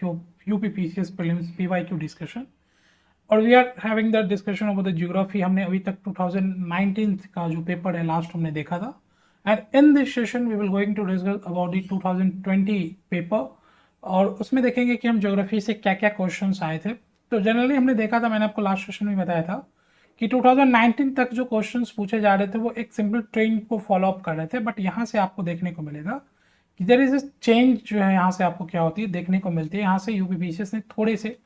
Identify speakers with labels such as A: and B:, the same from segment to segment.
A: UPPCS prelims PYQ discussion. और we are having the discussion over the geography. हमने अभी तक 2019 का जो पेपर है लास्ट हमने देखा था, and in this session we will going to discuss about the 2020 paper, और उसमें देखेंगे कि हम ज्योग्राफी से क्या क्या क्वेश्चंस आए थे। तो जनरली हमने देखा था, मैंने आपको लास्ट सेशन में बताया था कि 2019 तक जो क्वेश्चंस पूछे जा रहे थे वो एक सिंपल ट्रेंड को फॉलो अप कर रहे थे, बट यहाँ से आपको देखने को मिलेगा कि देयर इज अ चेंज जो है यहाँ से आपको क्या होती है देखने को मिलती है। यहाँ से यूपीपीसीएस ने थोड़े से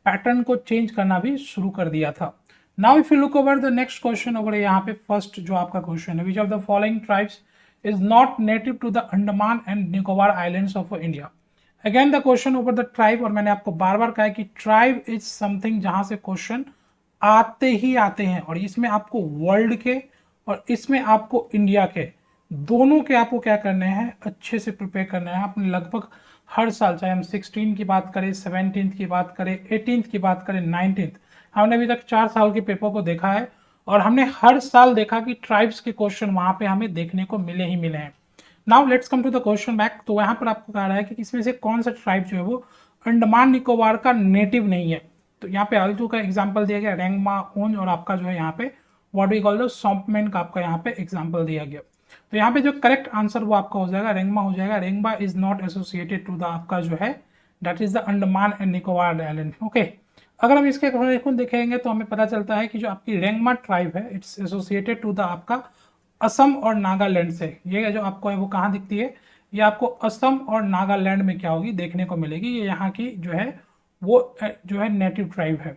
A: पैटर्न को चेंज करना भी शुरू कर दिया था। Now if you look over the next question over, यहाँ पे फर्स्ट जो आपका क्वेश्चन है, which of the following tribes is not native to the Andaman and Nicobar islands of India. Again the question over the tribe, और मैंने आपको बार बार कहा है कि ट्राइब इज समथिंग जहां से क्वेश्चन आते ही आते हैं, और इसमें आपको वर्ल्ड के और इसमें आपको इंडिया के दोनों के आपको क्या करने हैं, अच्छे से प्रिपेयर करना है। आपने लगभग हर साल, चाहे हम 16 की बात करें, 17 की बात करें, 18 की बात करें, 19, हमने अभी तक 4 साल के पेपर को देखा है, और हमने हर साल देखा कि ट्राइब्स के क्वेश्चन वहां पे हमें देखने को मिले ही मिले हैं। Now let's come to the question back. तो यहाँ पर आपको कहा रहा है कि इसमें से कौन सा ट्राइब जो है वो अंडमान निकोबार का नेटिव नहीं है। तो यहाँ पे आल्टू का एग्जाम्पल दिया गया, रेंगमा, ओंज, और आपका जो है यहाँ पे व्हाट वी कॉल द सॉम्पमैन का आपका यहाँ पे एग्जाम्पल दिया गया। तो यहाँ पे जो करेक्ट आंसर वो आपका हो जाएगा रेंगमा हो जाएगा। Rengma is not associated to the आपका जो है that is the Andaman and Nicobar island. Okay, अगर हम इसके क्वेश्चन देखेंगे तो हमें पता चलता है कि जो आपकी रेंगमा ट्राइब है इट्स एसोसिएटेड टू द आपका असम और नागालैंड से। ये जो आपको है वो कहाँ दिखती है, ये आपको असम और नागालैंड में क्या होगी देखने को मिलेगी। ये यहाँ की जो है वो जो है नेटिव ट्राइब है।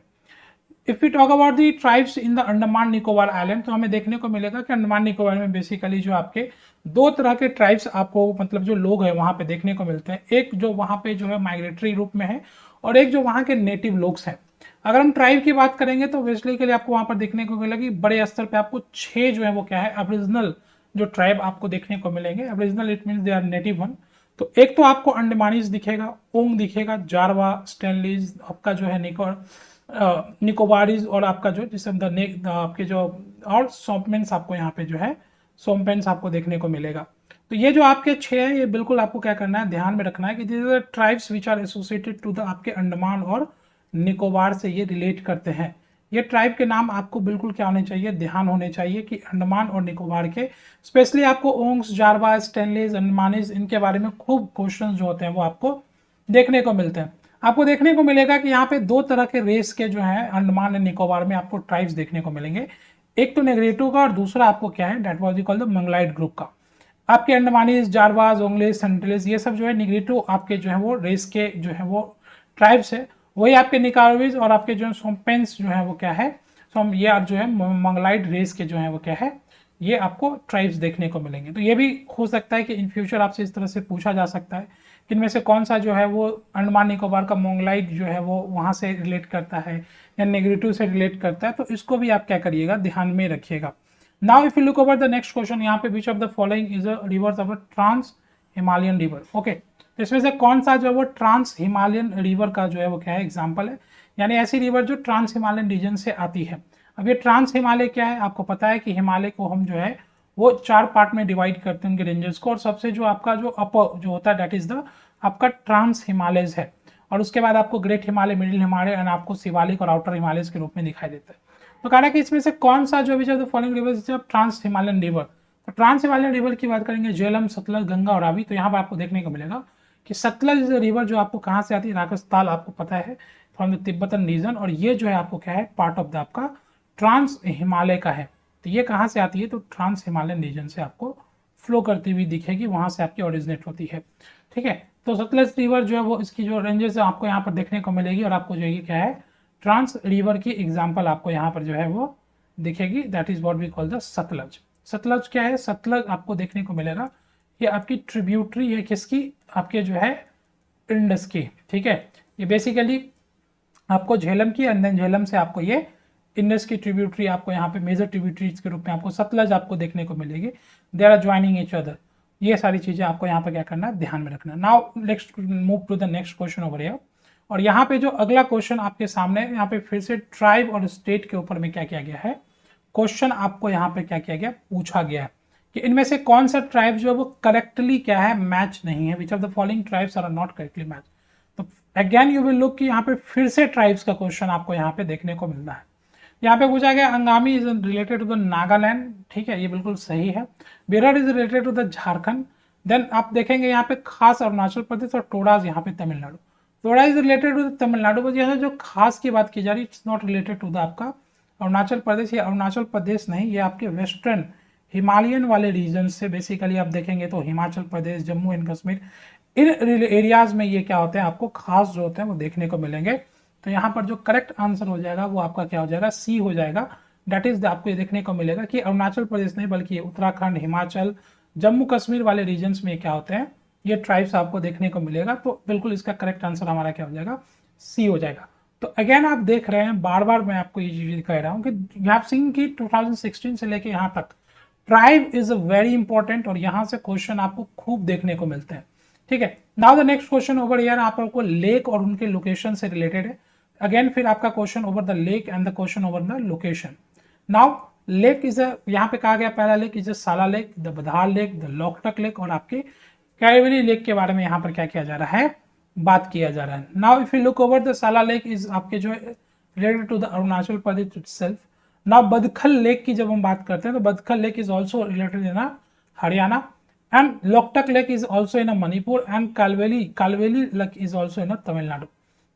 A: If we talk about the tribes in the Andaman Nicobar island, तो हमें देखने को मिलेगा कि अंडमान निकोबार में बेसिकली जो आपके दो तरह के ट्राइब्स आपको मतलब जो लोग हैं वहाँ पे देखने को मिलते हैं। एक जो वहाँ पे जो है माइग्रेटरी रूप में है, और एक जो वहाँ के नेटिव लोग हैं। अगर हम ट्राइब की बात करेंगे तो बेसिकली आपको वहाँ पर देखने को मिलेगा कि बड़े स्तर पर आपको 6 जो है वो क्या है ओरिजिनल जो ट्राइब आपको देखने को मिलेंगे। Original it means they are native one. तो एक तो आपको अंडमानीज दिखेगा, ओंग दिखेगा, जारवा, स्टैनलीज, आपका जो है निकोबारीज, और आपका जो जिसम आपके जो और सोम्पेंस आपको यहाँ पे जो है सोम्पेंस आपको देखने को मिलेगा। तो ये जो आपके 6 है ये बिल्कुल आपको क्या करना है, ध्यान में रखना है कि this are tribes which are associated to the आपके अंडमान और निकोबार से ये रिलेट करते हैं। ये ट्राइब के नाम आपको बिल्कुल क्या होने चाहिए, ध्यान होने चाहिए कि अंडमान और निकोबार के, स्पेशली आपको ओंग्स, जारवा, स्टैनलीज, अंडमानीज, इनके बारे में खूब क्वेश्चन जो होते हैं वो आपको देखने को मिलते हैं। आपको देखने को मिलेगा कि यहाँ पे 2 तरह के रेस के जो है अंडमान एंड निकोबार में आपको ट्राइब्स देखने को मिलेंगे। एक तो नेग्रिटो का, और दूसरा आपको क्या है that was called the mongoloid group का। आपके अंडमानीज, जारवाज, ओंगलेस, सेंट्रलिस, ये सब जो है निग्रिटो आपके जो है वो रेस के जो है वो ट्राइब्स है। वही आपके निकारोविज और आपके जो सोम्पेंस जो है वो क्या है, ये जो है मंगलाइट रेस के जो है वो क्या है, ये आपको ट्राइब्स देखने को मिलेंगे। तो ये भी हो सकता है कि इन फ्यूचर आपसे इस तरह से पूछा जा सकता है कि इनमें से कौन सा जो है वो अंडमान निकोबार का मोंगलाइट जो है वो वहाँ से रिलेट करता है या नेग्रिटिव से रिलेट करता है। तो इसको भी आप क्या करिएगा, ध्यान में रखिएगा। Now if you look over the next question, यहाँ पे which of the following is a rivers of a trans Himalayan river. Okay, तो इसमें से कौन सा जो है वो ट्रांस हिमालयन रिवर का जो है वो क्या है एग्जाम्पल है, यानी ऐसी रिवर जो ट्रांस हिमालयन रीजन से आती है। अब ये ट्रांस हिमालय क्या है, आपको पता है कि हिमालय को हम जो है वो 4 पार्ट में डिवाइड करते हैं उनके रेंजेस को, और सबसे जो आपका जो अपर जो होता है दैट इज द आपका ट्रांस हिमालयज है, और उसके बाद आपको great Himalaya, middle Himalaya and आपको शिवालिक और आउटर हिमालय के रूप में दिखाई देता है। तो कह रहा है कि इसमें से कौन सा जो भी following river trans Himalayan river. तो ट्रांस हिमालयन रिवर की बात करेंगे, झेलम, सतलज, गंगा और रावी। तो यहाँ पर आपको देखने को मिलेगा कि सतलज रिवर जो आपको कहाँ से आती है, राजस्थान आपको पता है फ्रॉम द तिब्बतन रीजन, और ये जो है आपको क्या है पार्ट ऑफ द आपका ट्रांस हिमालय का है। तो ये कहाँ से आती है, तो ट्रांस हिमालयन रीजन से आपको फ्लो करती हुई दिखेगी, वहाँ से आपकी ओरिजिनेट होती है। ठीक है, तो सतलज रिवर जो है वो इसकी जो रेंजेस आपको यहाँ पर देखने को मिलेगी, और आपको जो है क्या है ट्रांस रिवर की एग्जाम्पल आपको यहाँ पर जो है वो दिखेगी, that is what we call the Sutlej. Sutlej क्या है, सतलज आपको देखने को मिलेगा ये आपकी ट्रिब्यूटरी है किसकी, आपके जो है इंडस की। ठीक है, ये बेसिकली आपको झेलम की, एंड देन झेलम से आपको ये इंडस की ट्रिब्यूटरी आपको यहाँ पे मेजर ट्रिब्यूटरीज के रूप में आपको सतलज आपको देखने को मिलेगी। They are joining each other. ये सारी चीजें आपको यहाँ पे क्या करना है, ध्यान में रखना। Now next move to the next question over here. और यहाँ पे जो अगला क्वेश्चन आपके सामने है, यहाँ पे फिर से ट्राइब और स्टेट के ऊपर में क्या किया गया है, क्वेश्चन आपको यहाँ पे क्या किया गया, पूछा गया है कि इनमें से कौन सा ट्राइब जो है वो करेक्टली क्या है मैच नहीं है, which of the following tribes are not correctly match. तो अगेन यू विल लुक कि यहाँ पे फिर से ट्राइब्स का क्वेश्चन आपको यहाँ पे देखने को मिलता है। यहाँ पे पूछा गया Angami is related to the Nagaland, ठीक है, ये बिल्कुल सही है। बेरर is related to the Jharkhand. Then आप देखेंगे यहाँ पे खास अरुणाचल प्रदेश, और टोडाज यहाँ पे Tamil Nadu. Toda is related to the Tamil Nadu, but यहाँ जो खास की बात की जा रही, it's not related to the आपका अरुणाचल प्रदेश। ये अरुणाचल प्रदेश नहीं, ये आपके वेस्टर्न हिमालयन वाले रीजन से बेसिकली आप देखेंगे तो हिमाचल प्रदेश, जम्मू एंड कश्मीर, इन एरियाज में ये क्या होते हैं आपको खास जो होते हैं वो देखने को मिलेंगे। तो यहाँ पर जो करेक्ट आंसर हो जाएगा वो आपका क्या हो जाएगा, सी हो जाएगा। दैट इज आपको ये देखने को मिलेगा कि अरुणाचल प्रदेश नहीं बल्कि उत्तराखंड, हिमाचल, जम्मू कश्मीर वाले रीजन्स में क्या होते हैं ये ट्राइब्स आपको देखने को मिलेगा। तो बिल्कुल इसका करेक्ट आंसर हमारा क्या हो जाएगा, सी हो जाएगा। तो अगेन आप देख रहे हैं, बार बार मैं आपको ये चीज कह रहा हूँ कि यू हैव सीन कि 2016 से लेके यहाँ तक ट्राइब इज वेरी इंपॉर्टेंट, और यहाँ से क्वेश्चन आपको खूब देखने को मिलते हैं, ठीक है। Now the next question over here आपको लेक और उनके लोकेशन से रिलेटेड है। अगेन फिर आपका question over the lake and the question over the location. Now lake is यहाँ पे कहा गया पहला lake is Sela lake, the Badkhal lake, the Loktak lake, और आपके कैरवेली लेक के बारे में यहाँ पर क्या किया जा रहा है, बात किया जा रहा है। Now if you look over the Sela lake is आपके जो related to the Arunachal Pradesh itself. Now Badkhal lake की जब हम बात करते हैं तो Badkhal lake is also related in Haryana, and Loktak lake is also in Manipur, and Kaliveli lake is also in Tamil Nadu.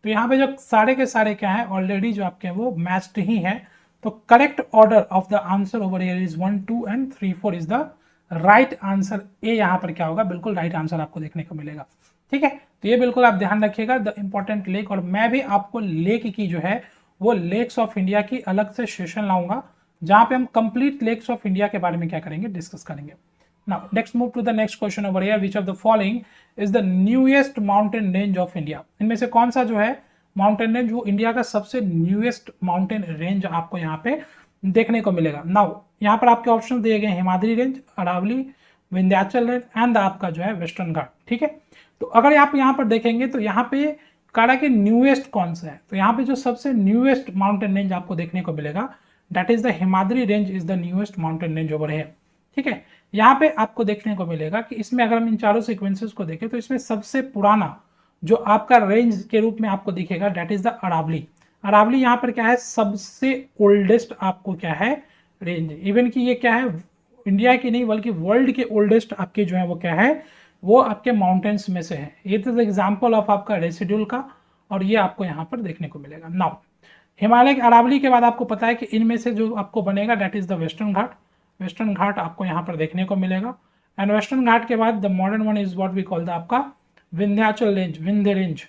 A: तो यहाँ पे जो सारे के सारे क्या है ऑलरेडी जो आपके वो मैच्ड ही है। तो correct order of the answer over here is 1, 2 and 3, 4 is the right answer. ए यहाँ पर क्या होगा, बिल्कुल राइट आंसर आपको देखने को मिलेगा, ठीक है। तो ये बिल्कुल आप ध्यान रखिएगा द इंपॉर्टेंट लेक, और मैं भी आपको लेक की जो है वो लेक्स ऑफ इंडिया की अलग से सेशन लाऊंगा जहां पे हम कंप्लीट लेक्स ऑफ इंडिया के बारे में क्या करेंगे, डिस्कस करेंगे। Now next move to the next question over here, which of the following is the newest mountain range of India. इनमें से कौन सा जो है माउंटेन रेंज वो इंडिया का सबसे न्यूएस्ट माउंटेन रेंज आपको यहाँ पे देखने को मिलेगा। नाउ यहाँ पर आपके ऑप्शन दिए गए Himadri range, Aravalli, Vindhyachal range and आपका जो है वेस्टर्न घाट, ठीक है। तो अगर आप यहाँ पर देखेंगे तो यहाँ पे काड़ा के न्यूएस्ट कौन सा है, तो यहाँ पे जो सबसे न्यूएस्ट माउंटेन रेंज आपको देखने को मिलेगा that is the Himadri range is the newest mountain range over है, ठीक है। यहाँ पे आपको देखने को मिलेगा कि इसमें अगर हम इन चारों सीक्वेंसेस को देखें तो इसमें सबसे पुराना जो आपका रेंज के रूप में आपको दिखेगा that is the Aravalli. Aravalli यहाँ पर क्या है, सबसे ओल्डेस्ट आपको क्या है रेंज, इवन कि ये क्या है इंडिया की नहीं बल्कि वर्ल्ड के ओल्डेस्ट आपके जो है वो क्या है वो आपके माउंटेन्स में से है। ये तो एग्जाम्पल ऑफ आपका रेसिड्यूल का, और ये आपको यहाँ पर देखने को मिलेगा। नाउ हिमालय के अरावली के बाद आपको पता है कि इनमें से जो आपको बनेगा that is the western Ghat. Western Ghat आपको यहाँ पर देखने को मिलेगा, एंड वेस्टर्न घाट के बाद the modern one is what we call the आपका विंध्याचल रेंज, विंध्य रेंज।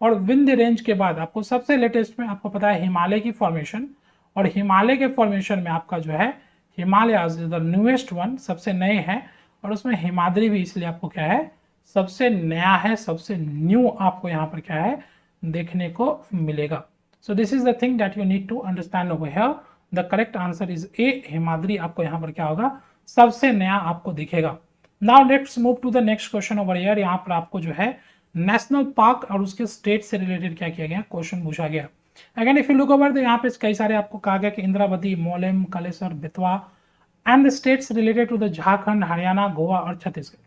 A: और विंध्य रेंज के बाद आपको सबसे लेटेस्ट में आपको पता है हिमालय की फॉर्मेशन, और हिमालय के फॉर्मेशन में आपका जो है Himalaya is the newest one, सबसे नए हैं, और उसमें हिमाद्री भी इसलिए आपको क्या है सबसे नया है, सबसे न्यू आपको यहाँ पर क्या है देखने को मिलेगा। So this is the thing that you need to understand over here. The correct answer is A, Himadri आपको यहाँ पर क्या होगा सबसे नया आपको दिखेगा। Now let's move to the next question over here. यहाँ पर आपको जो है नेशनल पार्क और उसके स्टेट से रिलेटेड क्या किया गया क्वेश्चन पूछा गया। Again if you look over तो यहाँ पे कई सारे आपको कहा गया कि Indravati, Mollem, Kalesar, Betwa and the states related to the Jharkhand, Haryana, Goa और Chhattisgarh.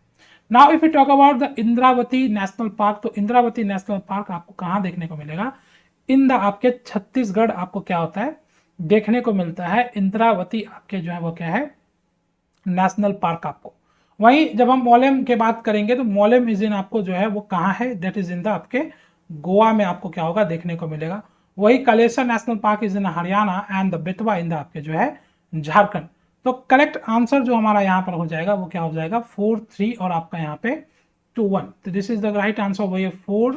A: Now if we talk about the Indravati national park, तो इंद्रावती नेशनल पार्क आपको कहाँ देखने को मिलेगा, इन द आपके छत्तीसगढ़ आपको क्या होता है देखने को मिलता है। इंद्रावती आपके जो है वो क्या है नेशनल पार्क आपको। वहीं जब हम मोलेम के बात करेंगे तो मोलेम इज इन आपको जो है वो कहाँ है, दैट इज इन द आपके गोवा में आपको क्या होगा देखने को मिलेगा। वही Kalesar national park is in Haryana and the Betwa in the आपके जो है झारखंड। तो करेक्ट आंसर जो हमारा यहाँ पर हो जाएगा वो क्या हो जाएगा 4, 3 और आपका यहाँ पे 2, 1। तो this is the right answer, वही 4,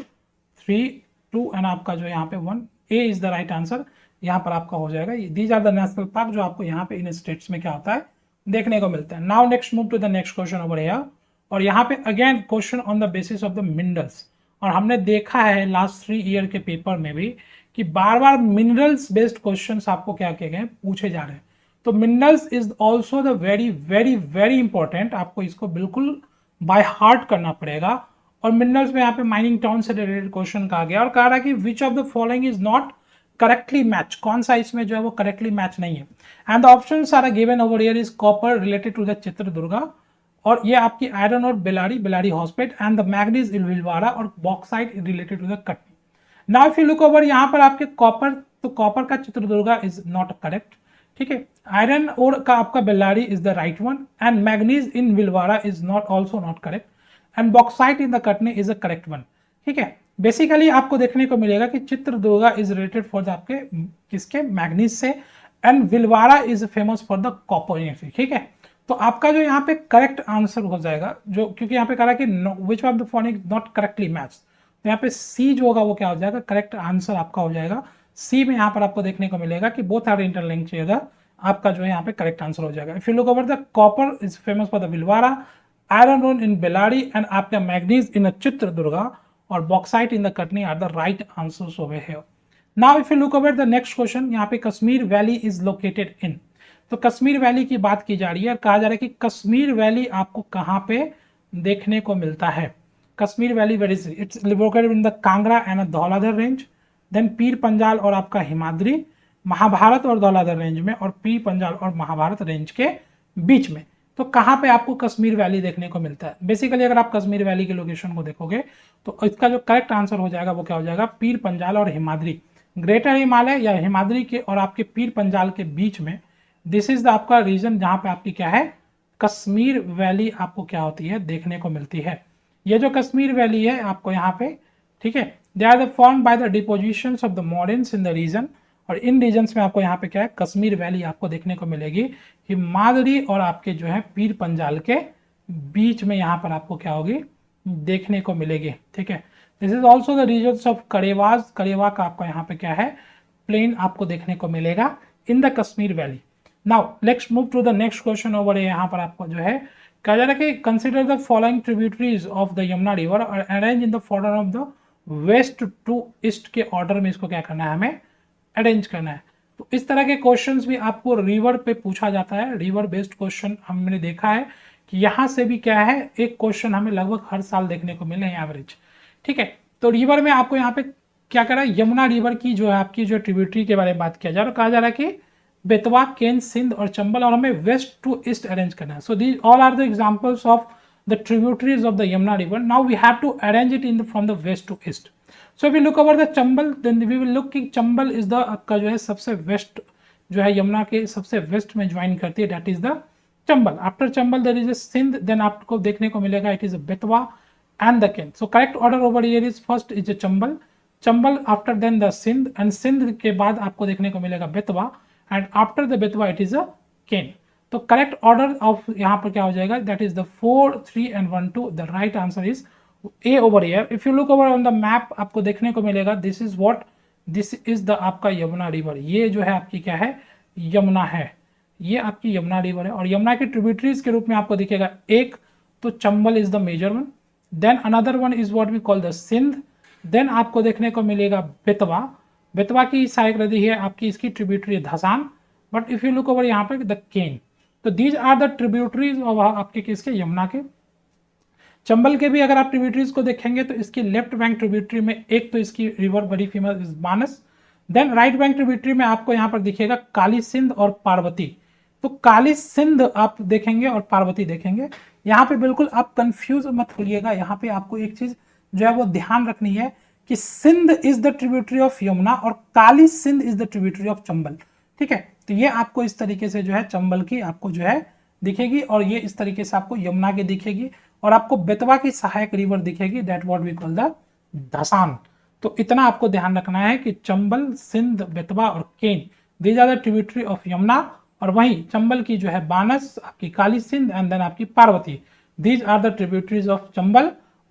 A: 3, 2 एंड आपका जो यहाँ पे 1, A is the right answer यहाँ पर आपका हो जाएगा। These are the national park जो आपको यहाँ पे इन स्टेट्स में क्या होता है देखने को मिलता है। Now next move to the next question over here, और यहाँ पे again question on the basis of the minerals. और हमने देखा है लास्ट 3 ईयर के पेपर में भी कि बार बार मिनरल्स बेस्ड क्वेश्चंस आपको क्या किए गए पूछे जा रहे हैं। तो minerals is also the very very very important, आपको इसको बिल्कुल बाय हार्ट करना पड़ेगा। और मिनरल्स में यहाँ पे माइनिंग टाउन से रिलेटेड क्वेश्चन कहा गया और कहा रहा कि विच of the following is not correctly match, कौन सा इसमें जो है वो करेक्टली मैच नहीं है। And the options are given over here is copper related to the Chitradurga, और ये आपकी आयरन और Bellary Hospet, and the manganese Bhilwara, और bauxite related to the Katni. Now if you look over यहाँ पर आपके कॉपर, तो कॉपर का चित्रदुर्गा इज नॉट करेक्ट, ठीक है। आयरन ओर का आपका Bellary is the right one, and manganese in Bhilwara is not also not correct, and bauxite in the Katni is a correct one, ठीक है। बेसिकली आपको देखने को मिलेगा कि Chitradurga is related for the आपके किसके, मैग्नीज से, and Bhilwara is famous for the copper, ठीक है। तो आपका जो यहाँ पे करेक्ट आंसर हो जाएगा, जो क्योंकि यहाँ पे कह रहा है कि विच of the following not correctly match, तो यहाँ पे सी जो होगा वो क्या हो जाएगा, करेक्ट आंसर आपका हो जाएगा सी में। यहाँ पर आपको देखने को मिलेगा कि बोथ आर इंटरलिंक्ड टुगेदर, आपका जो है यहाँ पे करेक्ट आंसर हो जाएगा। If you look over the copper is famous for the Bhilwara, iron ore in Bellary, and आपका मैग्नीज इन चित्रदुर्गा, और bauxite in the Katni are the right answers over here. Now if you look over the next question, यहाँ पे Kashmir valley is located in, तो Kashmir valley की बात की जा रही है, कहा जा रहा है कि कश्मीर वैली आपको कहाँ पे देखने को मिलता है। Kashmir valley where is its located in the Kangra and Dhauladhar range, then Pir Panjal और आपका हिमाद्री, महाभारत और धौलाधर रेंज में, और पीर पंजाल और महाभारत रेंज के बीच में। तो कहाँ पे आपको कश्मीर वैली देखने को मिलता है। बेसिकली अगर आप कश्मीर वैली के लोकेशन को देखोगे तो इसका जो करेक्ट आंसर हो जाएगा वो क्या हो जाएगा, पीर पंजाल और हिमाद्री, ग्रेटर हिमालय या हिमाद्री के और आपके पीर पंजाल के बीच में। दिस इज द आपका रीजन जहां पे आपकी क्या है, कश्मीर वैली आपको क्या होती है, देखने को मिलती है। ये जो कश्मीर वैली है आपको यहाँ पे, ठीक है, they are the form by the depositions of the moderns in the region, और इन रीजन्स में आपको यहाँ पे क्या है, कश्मीर वैली आपको देखने को मिलेगी हिमाद्री और आपके जो है पीर पंजाल के बीच में, यहाँ पर आपको क्या होगी, देखने को मिलेगी, ठीक है। This is also the regions of Karewas, Karewa का आपका यहाँ पे क्या है, प्लेन आपको देखने को मिलेगा in the Kashmir valley. Now let's move to the next question over. यहाँ पर आपको जो है कहा जा रहा है कि consider the following tributaries of the Yamuna river और arrange in the order of the west to east के ऑर्डर में इसको क्या करना है, हमें अरेंज करना है। तो इस तरह के क्वेश्चंस भी आपको रिवर पे पूछा जाता है, रिवर बेस्ड क्वेश्चन हमने देखा है कि यहाँ से भी क्या है, एक क्वेश्चन हमें लगभग हर साल देखने को मिले हैं एवरेज, ठीक है। तो रिवर में आपको यहाँ पे क्या कर रहा है, यमुना रिवर की जो है आपकी जो ट्रिब्यूटरी के बारे में बात किया जा रहा है, कहा जा रहा है कि बेतवा, केन, सिंध और चंबल, और हमें वेस्ट टू ईस्ट अरेंज करना है। So these all are the examples of the tributaries of the Yamuna river. Now we have to arrange it in from the west to east. So if we look over the Chambal, then we will look कि Chambal is the आपका जो है सबसे waste, जो है यमुना के सबसे waste में ज्वाइन करती है, that is the Chambal. After Chambal there is a Sindh, then आपको देखने को मिलेगा it is a Betwa and the Ken. So correct order over here is first is a Chambal, Chambal after then the Sindh, and Sindh के बाद आपको देखने को मिलेगा Betwa, and after the betwa it is a cane। तो करेक्ट ऑर्डर ऑफ यहाँ पर क्या हो जाएगा, that is the 4, 3 and 1, 2। The right answer is A over here. If you look over on the map आपको देखने को मिलेगा this is what, this is the आपका यमुना रिवर। ये जो है आपकी क्या है, यमुना है, ये आपकी यमुना रिवर है। और यमुना की ट्रिब्यूटरीज के रूप में आपको दिखेगा, एक तो Chambal is the major one, then another one is what we call the Sindh, then आपको देखने को मिलेगा बेतवा। बेतवा की सहायक नदी है आपकी, इसकी tributary Dhasan, but if you look over यहाँ पे द केन। तो these are the tributaries of आपके किसके, यमुना के। चंबल के भी अगर आप ट्रिब्यूटरीज को देखेंगे तो इसकी लेफ्ट बैंक ट्रिब्यूटरी में एक तो इसकी रिवर बड़ी famous is Manas, then right bank tributary में आपको यहाँ पर दिखेगा काली सिंध और पार्वती। तो काली सिंध आप देखेंगे और पार्वती देखेंगे। यहाँ पे बिल्कुल आप कंफ्यूज मत होइएगा, यहाँ पे आपको एक चीज जो है वो ध्यान रखनी है कि Sindh is the tributary of Yamuna और Kali Sindh is the tributary of Chambal, ठीक है। तो ये आपको इस तरीके से जो है चंबल की आपको जो है दिखेगी, और ये इस तरीके से आपको यमुना की दिखेगी, और आपको बेतवा की सहायक रिवर दिखेगी, that what we call the Dhasan. तो इतना आपको ध्यान रखना है कि चंबल, सिंध, बेतवा और Ken, these are the tributary of Yamuna, और वहीं चंबल की जो है बानस, आपकी काली सिंध एंड देन आपकी Parvati, these are the tributaries of Chambal,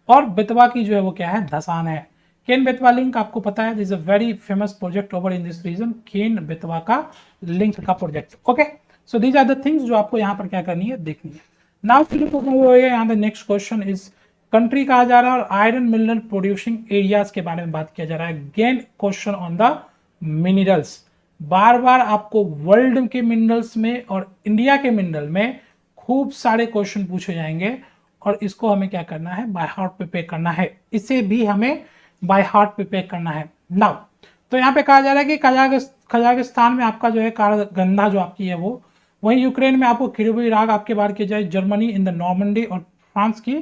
A: और बेतवा की जो है वो क्या है, धसान है। केन बेतवा लिंक आपको पता है, this a very famous project over in this region, Ken Betwa का लिंक का project. Okay, so these are the things जो आपको यहाँ पर क्या करनी है, देखनी है। नाउ यहाँ the next question is country कहा जा रहा है और आयरन मिनरल प्रोड्यूसिंग एरियाज के बारे में बात किया जा रहा है। Again question on the minerals, बार बार आपको वर्ल्ड के मिनरल्स में और इंडिया के मिनरल में खूब सारे क्वेश्चन पूछे जाएंगे, और इसको हमें क्या करना है, बाय हार्ट प्रिपेयर करना है, इसे भी हमें बाय हार्ट प्रिपेयर करना है। नाउ तो यहाँ पे कहा जा रहा है कि कजाकिस्तान में आपका जो है गंधा जो आपकी है वो, वहीं यूक्रेन में आपको किरीबी राग आपके बार किया जाए, जर्मनी इन द नॉर्मंडी और फ्रांस की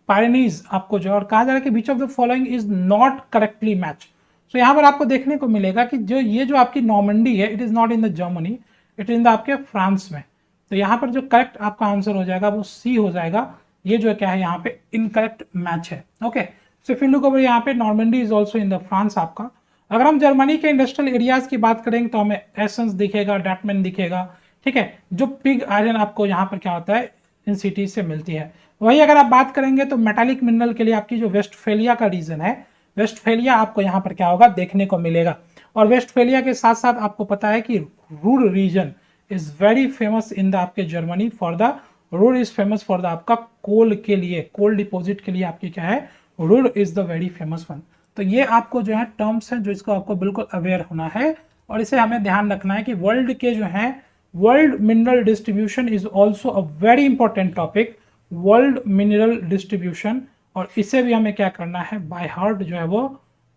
A: पायरेनीज आपको जो है, और कहा जा रहा है कि which of the following is not correctly match. So यहाँ पर आपको देखने को मिलेगा कि जो आपकी नॉर्मंडी है, it is not in the Germany, it is in the आपके फ्रांस में। तो यहाँ पर जो करेक्ट आपका आंसर हो जाएगा वो सी हो जाएगा। ये जो क्या है यहाँ पे इनकरेक्ट मैच है। Okay, so if you look over यहाँ पे Normandy is also in the France आपका। अगर हम जर्मनी के इंडस्ट्रियल एरियाज की बात करेंगे तो हमें एसेंस दिखेगा, डैटमैन दिखेगा, ठीक है, जो पिग आयरन आपको यहाँ पर क्या होता है इन सिटीज से मिलती है। वही अगर आप बात करेंगे तो मेटालिक मिनरल के लिए आपकी जो वेस्टफेलिया का रीजन है, वेस्टफेलिया आपको यहाँ पर क्या होगा देखने को मिलेगा। और वेस्टफेलिया के साथ साथ आपको पता है कि Ruhr region is very famous in the आपके Germany for the Ruhr is famous for the आपका कोल के लिए, कोल डिपॉजिट के लिए आपकी क्या है Ruhr is the very famous one. तो ये आपको जो है टर्म्स हैं जो इसको आपको बिल्कुल अवेयर होना है और इसे हमें ध्यान रखना है कि वर्ल्ड के जो है world mineral distribution is also a very important topic, world mineral distribution. और इसे भी हमें क्या करना है बाय हार्ट जो है वो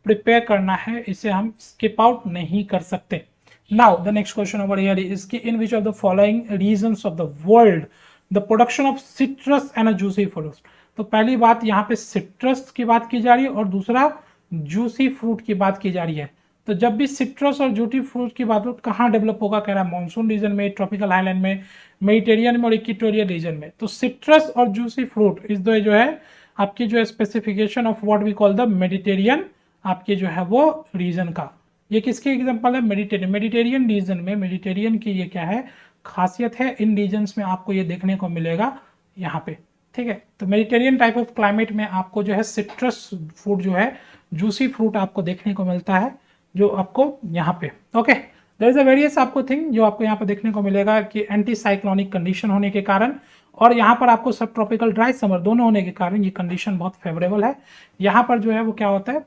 A: प्रिपेयर करना है, इसे हम स्किप आउट नहीं कर सकते। Now the next question over here is कि in which of the following regions of the world the production of citrus and juicy fruits. तो पहली बात यहाँ पे सिट्रस की बात की जा रही है और दूसरा जूसी फ्रूट की बात की जा रही है। तो जब भी सिट्रस और जूसी फ्रूट की बात हो कहाँ डेवलप होगा, कह रहा है मॉनसून रीजन में, ट्रॉपिकल आइलैंड में, मेडिटेरियन में और इक्वेटोरियल रीजन में। तो सिट्रस और जूसी फ्रूट इस दो जो है आपकी जो है specification of what we call the Mediterranean आपके जो है वो रीजन का। ये किसके एग्जांपल है मेडिटेरियन, मेडिटेरियन रीजन में मेडिटेरियन की ये क्या है खासियत है, इन रीजन्स में आपको ये देखने को मिलेगा यहाँ पे, ठीक है। तो मेडिटेरियन टाइप ऑफ क्लाइमेट में आपको जो है सिट्रस फ्रूट जो है जूसी फ्रूट आपको देखने को मिलता है जो आपको यहाँ पे। Okay, there is a various आपको थिंग जो आपको यहाँ पे देखने को मिलेगा कि एंटी साइक्लोनिक कंडीशन होने के कारण और यहाँ पर आपको सब ट्रॉपिकल ड्राई समर दोनों होने के कारण ये कंडीशन बहुत फेवरेबल है। यहाँ पर जो है वो क्या होता है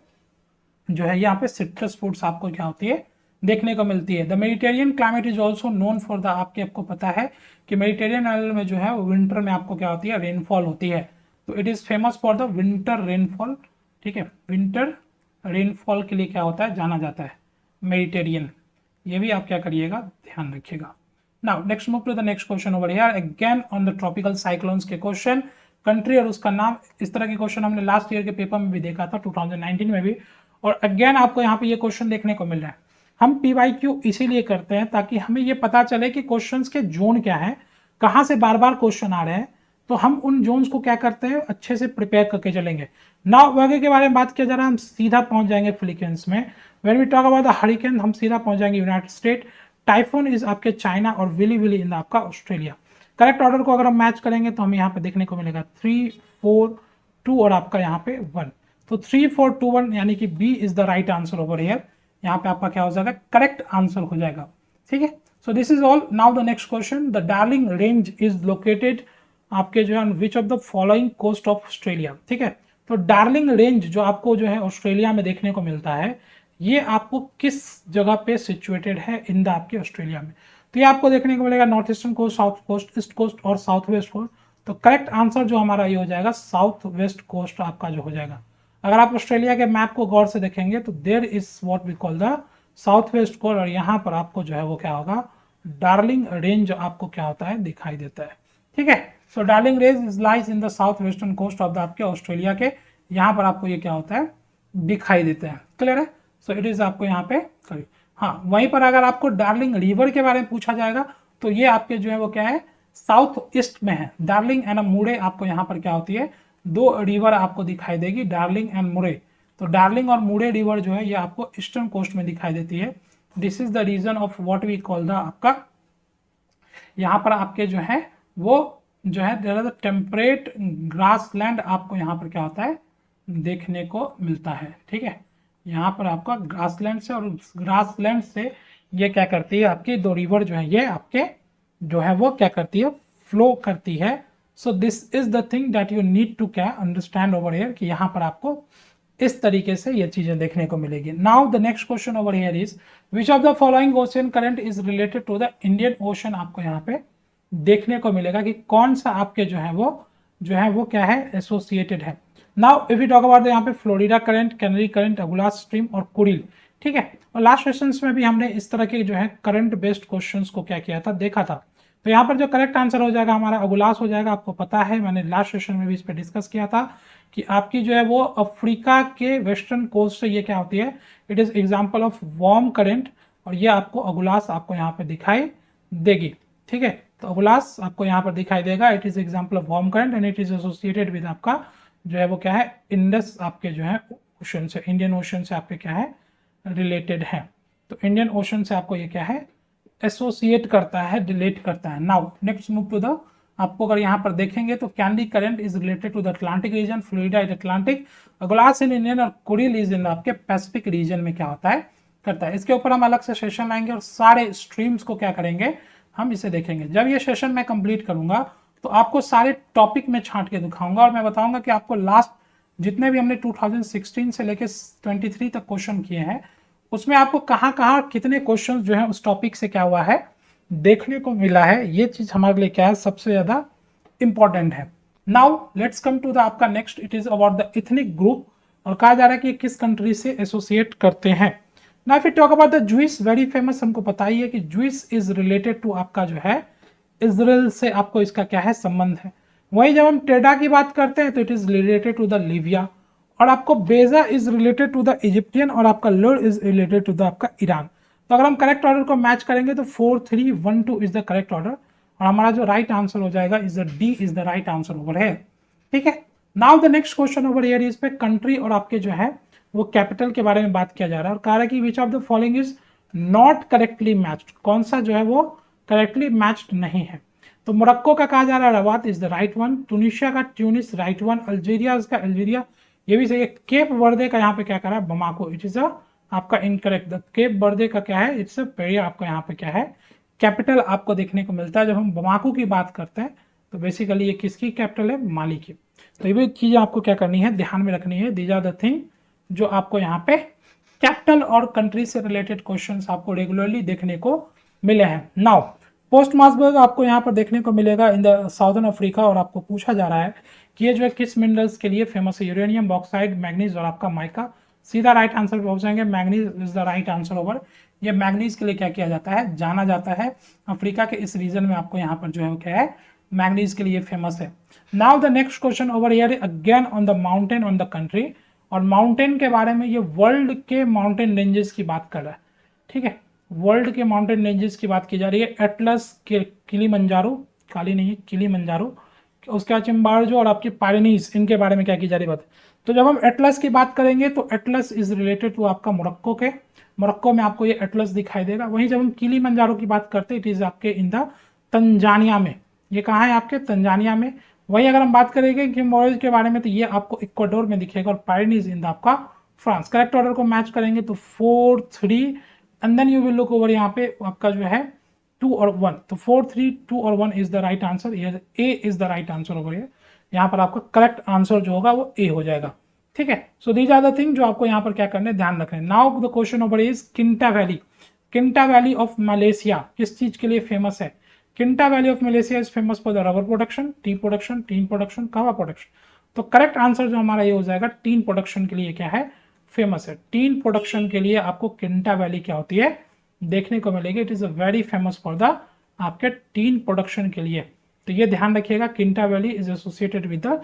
A: जो है यहाँ पे सिट्रस फ्रूट्स आपको क्या होती है देखने को मिलती है। The Mediterranean climate is also known for the आपको पता है कि मेडिटेरियन आइलैंड में जो है विंटर में आपको क्या होती है रेनफॉल होती है। तो it is famous for the winter rainfall, ठीक है, विंटर रेनफॉल के लिए क्या होता है जाना जाता है मेडिटेरियन। ये भी आप क्या करिएगा ध्यान रखिएगा। Now next move to the next question over here again on the tropical cyclones के क्वेश्चन, कंट्री और उसका नाम। इस तरह के क्वेश्चन हमने लास्ट ईयर के पेपर में भी देखा था 2019 में भी, और अगेन आपको यहाँ पे ये क्वेश्चन देखने को मिल रहा है। हम PYQ इसीलिए करते हैं ताकि हमें ये पता चले कि क्वेश्चंस के जोन क्या है, कहाँ से बार बार क्वेश्चन आ रहे हैं, तो हम उन जोन्स को क्या करते हैं अच्छे से प्रिपेयर करके चलेंगे। नाउ वेदर के बारे में बात किया जा रहा है, हम सीधा पहुंच जाएंगे फिलीपींस में। When we talk about the hurricane हम सीधा पहुंच जाएंगे यूनाइटेड स्टेट, टाइफून इज आपके चाइना और विली विली इन आपका ऑस्ट्रेलिया। करेक्ट ऑर्डर को अगर हम मैच करेंगे तो हमें यहाँ पे देखने को मिलेगा 3, 4, 2 और आपका यहाँ पे 1। तो 3, 4, 2, 1 यानी कि B is the right answer over here. यहाँ पे आपका क्या हो जाएगा करेक्ट आंसर हो जाएगा, ठीक है। So this is all. Now the next question, the Darling range is located आपके जो है which of the following coast of Australia, ठीक है। तो डार्लिंग रेंज जो आपको जो है ऑस्ट्रेलिया में देखने को मिलता है ये आपको किस जगह पे सिचुएटेड है इन द आपके ऑस्ट्रेलिया में। तो ये आपको देखने को मिलेगा north eastern coast, south coast, east coast और साउथ वेस्ट कोस्ट। तो करेक्ट आंसर जो हमारा ये हो जाएगा साउथ वेस्ट कोस्ट आपका जो हो जाएगा। अगर आप ऑस्ट्रेलिया के मैप को गौर से देखेंगे तो there is what we call the south west coast और यहाँ पर आपको जो है वो क्या होगा डार्लिंग रेंज आपको क्या होता है दिखाई देता है, ठीक है। So Darling range is lies in the south western coast of the आपके ऑस्ट्रेलिया के, यहाँ पर आपको ये क्या होता है दिखाई देता है, क्लियर है। सो इट इज आपको यहाँ पे करीब। हाँ, वहीं पर अगर आपको डार्लिंग रिवर के बारे में पूछा जाएगा तो ये आपके जो है वो क्या है साउथ ईस्ट में है। डार्लिंग एंड मुरे आपको यहाँ पर क्या होती है 2 रिवर आपको दिखाई देगी, डार्लिंग एंड मुरे। तो डार्लिंग और मुरे रिवर जो है ये आपको ईस्टर्न कोस्ट में दिखाई देती है। This is the region of what we call the आपका यहाँ पर आपके जो है वो जो है देयर द टेम्परेट ग्रासलैंड आपको यहाँ पर क्या होता है देखने को मिलता है, ठीक है। यहाँ पर आपका ग्रासलैंड से और ग्रासलैंड से ये क्या करती है आपकी 2 रिवर जो है ये आपके जो है वो क्या करती है फ्लो करती है। So this is the thing that you need to क्या अंडरस्टैंड ओवर हियर कि यहाँ पर आपको इस तरीके से ये चीजें देखने को मिलेगी। Now the next question over here is which of the following ocean current is related to the Indian Ocean. आपको यहाँ पे देखने को मिलेगा कि कौन सा आपके जो है वो क्या है एसोसिएटेड है। Now if you talk about यहाँ पे Florida current, Canary current, Agulhas stream और कुरिल, ठीक है। और लास्ट सेशंस में भी हमने इस तरह के जो है करंट बेस्ड क्वेश्चंस को क्या किया था देखा था। तो यहाँ पर जो करेक्ट आंसर हो जाएगा हमारा अगुलास हो जाएगा। आपको पता है, मैंने लास्ट सेशन में भी इस पर डिस्कस किया था कि आपकी जो है वो अफ्रीका के वेस्टर्न कोस्ट से ये क्या होती है, it is example of warm current, और ये आपको अगुलास आपको यहाँ पर दिखाई देगी। ठीक है, तो अगुलास आपको यहाँ पर दिखाई देगा, it is example of warm current and it is associated with आपका जो है वो क्या है, इंडस आपके जो है ओशन से, इंडियन ओशन से आपके क्या है रिलेटेड है। तो इंडियन ओशन से आपको ये क्या है एसोसिएट करता है, रिलेट करता है। Now next move to the, आपको अगर यहाँ पर देखेंगे तो Canary current is related to the Atlantic region, Florida is Atlantic, Agulhas in Indian और कुरिल इज इन आपके पैसिफिक रीजन में क्या होता है करता है। इसके ऊपर हम अलग से सेशन लाएंगे और सारे स्ट्रीम्स को क्या करेंगे हम इसे देखेंगे। जब ये सेशन मैं कंप्लीट करूंगा तो आपको सारे टॉपिक में छांट के दिखाऊंगा और मैं बताऊंगा कि आपको लास्ट जितने भी हमने 2016 से लेके 23 तक क्वेश्चन किए हैं उसमें आपको कहाँ कहाँ कितने क्वेश्चन जो है उस टॉपिक से क्या हुआ है देखने को मिला है। ये चीज हमारे लिए क्या है सबसे ज्यादा इंपॉर्टेंट है। Now let's come to the आपका next, it is about the ethnic group, और कहा जा रहा है कि किस कंट्री से एसोसिएट करते हैं। ना फिर talk about the Jewish, very famous, हमको पता ही है कि ज्यूइश इज रिलेटेड टू आपका जो है इजराइल से आपको इसका क्या है संबंध है। वही जब हम टेडा की बात करते हैं तो it is related to the Libya, और आपको Beja is related to the Egyptian, और आपका Lur is related to the आपका ईरान। तो अगर हम करेक्ट ऑर्डर को मैच करेंगे तो 4 3 1 2 इज द करेक्ट ऑर्डर, और हमारा जो राइट आंसर हो जाएगा is the D is the right answer over है। ठीक है, now the next question over here is पे कंट्री और आपके जो है वो कैपिटल के बारे में बात किया जा रहा है, और कहा रहा है कि विच of the following is not correctly matched, कौन सा जो है वो करेक्टली मैच्ड नहीं है। तो मोरक्को का कहा जा रहा है रवात is the right one, Tunisia का ट्यूनिस राइट वन, अल्जीरिया का अल्जीरिया ये भी सही है, केप वर्दे का यहाँ पे क्या करा है बमाको, इट इज आपका इनकरेक्ट, द केप वर्दे का क्या है इट्स पेरिया आपका यहाँ पे क्या है कैपिटल आपको देखने को मिलता है। जब हम बमाको की बात करते हैं तो बेसिकली ये किसकी कैपिटल है, माली की। तो ये भी चीज आपको क्या करनी है ध्यान में रखनी है, दीज आर द थिंग जो आपको यहाँ पे कैपिटल और कंट्री से रिलेटेड क्वेश्चंस आपको रेगुलरली देखने को मिले हैं। नाउ पोस्ट मासबर्ग आपको यहाँ पर देखने को मिलेगा इन द साउदर्न अफ्रीका, और आपको पूछा जा रहा है कि ये जो है किस मिनरल्स के लिए फेमस है, यूरेनियम, बॉक्साइड, मैग्नीज और आपका माइका। सीधा राइट आंसर पे पहुंच जाएंगे, manganese is the right answer over. ये मैग्नीज के लिए क्या किया जाता है जाना जाता है, अफ्रीका के इस रीजन में आपको यहाँ पर जो है क्या है मैग्नीज के लिए फेमस है। Now the next question over here again on the mountain on the country, और माउंटेन के बारे में ये वर्ल्ड के माउंटेन रेंजेस की बात कर रहा है। ठीक है, वर्ल्ड के माउंटेन रेंजेस की बात की जा रही है, एटलस के किलीमंजारो, काली नहीं किलीमंजारो, उसके बाद चिम्बार्जो और आपकी पायरेनीज, इनके बारे में क्या की जा रही बात। तो जब हम एटलस की बात करेंगे तो एटलस इज रिलेटेड टू आपका मोरक्को के, मोरक्को में आपको ये एटलस दिखाई देगा। वहीं जब हम किलीमंजारो की बात करते हैं इट इज आपके इन द तंजानिया में, ये कहाँ है आपके तंजानिया में। वहीं अगर हम बात करेंगे किम्बोरेज के बारे में तो ये आपको इक्वाडोर में दिखेगा, और पायरेनीज इन द आपका फ्रांस। करेक्ट ऑर्डर को मैच करेंगे तो 4 3 and then you will look over यहाँ पे आपका जो है 2 और 1, तो 4 3 2 और 1 is the right answer, A is the right answer over here. यहाँ पर आपका करेक्ट आंसर जो होगा वो ए हो जाएगा। ठीक है, so these are the thing जो आपको यहाँ पर क्या करने ध्यान रखना है। Now the question over is Kinta Valley, Kinta Valley of Malaysia किस चीज के लिए फेमस है। Kinta Valley of Malaysia is famous for the rubber production, tea production, tin production, कहवा प्रोडक्शन। तो करेक्ट आंसर जो हमारा ये हो जाएगा टीन प्रोडक्शन के लिए क्या है फेमस है। टीन प्रोडक्शन के लिए आपको किंटा वैली क्या होती है देखने को मिलेगी, it is a very famous for the आपके टीन प्रोडक्शन के लिए। तो ये ध्यान रखिएगा Kinta Valley is associated with the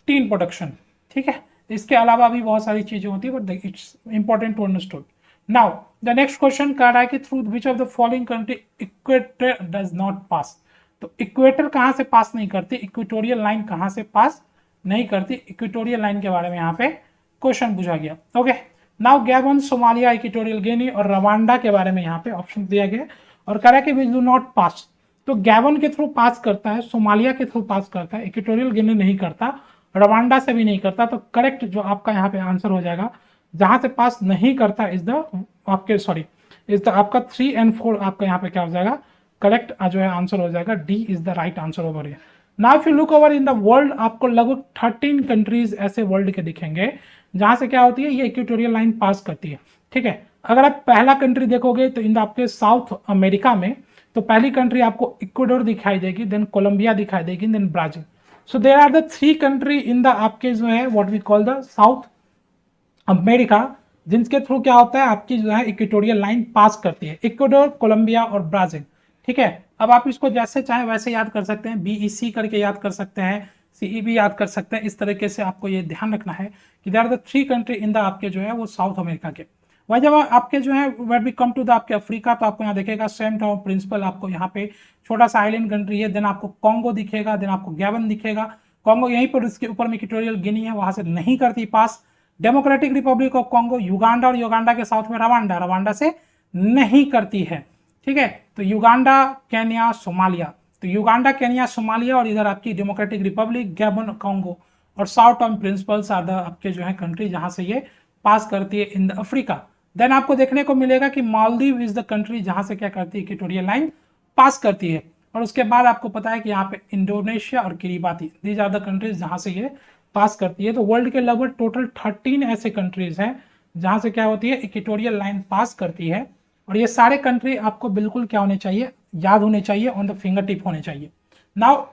A: tin production. ठीक है, इसके अलावा भी बहुत सारी चीजें होती है but it's important to understood. Now the next question कह रहा है कि through which of the following country equator does not pass. तो इक्वेटर कहाँ से पास नहीं करती, इक्वेटोरियल लाइन कहाँ से पास नहीं करती, इक्वेटोरियल लाइन के बारे में यहाँ पे क्वेश्चन पूछा गया। Okay, now Gabon, Somalia, Equatorial Guinea और रवांडा के बारे में यहाँ पे ऑप्शन दिया गया, और कह रहा है कि विच डू नॉट पास। तो गैबन के थ्रू पास करता है, सोमालिया के थ्रू पास करता है, इक्वेटोरियल गिनी नहीं करता, रवांडा से भी नहीं करता। तो करेक्ट जो आपका यहाँ पे आंसर हो जाएगा जहां से पास नहीं करता इज द आपके सॉरी इज द आपका 3 और 4 आपका यहाँ पे क्या हो जाएगा करेक्ट जो है आंसर हो जाएगा, D is the right answer over here. Now if you look over in the world आपको लगभग 13 कंट्रीज ऐसे वर्ल्ड के दिखेंगे जहां से क्या होती है ये इक्वेटोरियल लाइन पास करती है। ठीक है, अगर आप पहला कंट्री देखोगे तो इन द आपके साउथ अमेरिका में तो पहली कंट्री आपको इक्वाडोर दिखाई देगी, देन कोलंबिया दिखाई देगी, then Brazil. So there are the 3 country in the आपके जो है what we call the South America जिनके थ्रू क्या होता है आपकी जो है इक्वेटोरियल लाइन पास करती है, इक्वाडोर, कोलंबिया और ब्राजील। ठीक है, अब आप इसको जैसे चाहे वैसे याद कर सकते हैं, BEC करके याद कर सकते हैं, CE भी याद कर सकते हैं। इस तरीके से आपको ये ध्यान रखना है कि they are the 3 country in the आपके जो है वो साउथ अमेरिका के। वही जब आपके जो है when we come to the आपके अफ्रीका, तो आपको यहाँ देखेगा सेम टाउन प्रिंसिपल, आपको यहाँ पे छोटा सा आइलैंड कंट्री है। देन आपको कॉन्गो दिखेगा, देन आपको गैबन दिखेगा। कॉन्गो यहीं पर, उसके ऊपर में इक्वेटोरियल गिनी है, वहां से नहीं करती पास। Democratic Republic of Congo, Uganda, और युगांडा के साउथ में रवांडा, रवांडा से नहीं करती है। ठीक है, तो युगांडा, केन्या, सोमालिया, तो युगांडा, केन्या, सोमालिया, और इधर आपकी डेमोक्रेटिक रिपब्लिक, गैबन, कॉन्गो, और south term principals are the आपके जो है कंट्री जहां से ये पास करती है इन द अफ्रीका। देन आपको देखने को मिलेगा कि मालदीव इज द कंट्री जहां से क्या करती है, इक्वेटोरियल लाइन पास करती है। और उसके बाद आपको पता है कि यहाँ पे इंडोनेशिया और Kiribati, these are the countries जहां से ये पास करती है। तो वर्ल्ड के लगभग टोटल 13 ऐसे कंट्रीज हैं जहां से क्या होती है, इक्वेटोरियल लाइन पास करती है। और ये सारे कंट्री आपको बिल्कुल क्या होने चाहिए, याद होने चाहिए, ऑन द फिंगर टिप होने चाहिए। नाउ